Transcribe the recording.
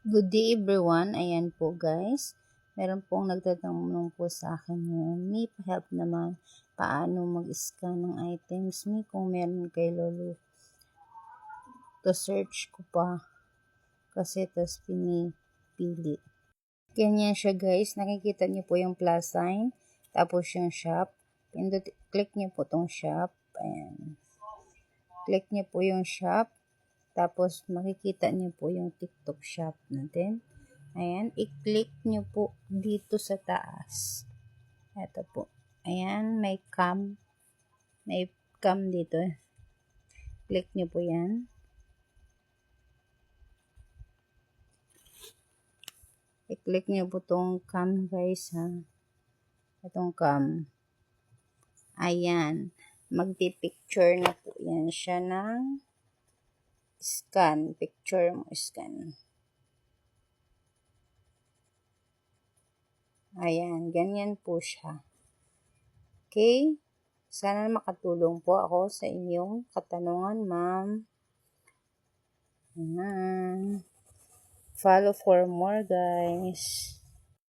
Good day everyone, ayan po guys. Meron pong nagtatanong po sa akin ngayon, may pa-help naman paano mag-scan ng items ni kung meron kay Lolo. To search ko pa kasi tas pinipili. Ganyan siya guys, nakikita niyo po yung plus sign, tapos yung shop. Click niyo po tong shop, ayan. Click niyo po yung shop. Tapos, makikita niyo po yung TikTok shop natin. Ayan, i-click niyo po dito sa taas. Ito po. Ayan, may cam. May cam dito. Click niyo po yan. I-click niyo po tong cam guys ha. Itong cam. Ayan. Magpipicture na po yan siya ng scan. Picture mo, scan. Ayan, ganyan po siya. Okay? Sana makatulong po ako sa inyong katanungan, ma'am. Ayan. Follow for more, guys.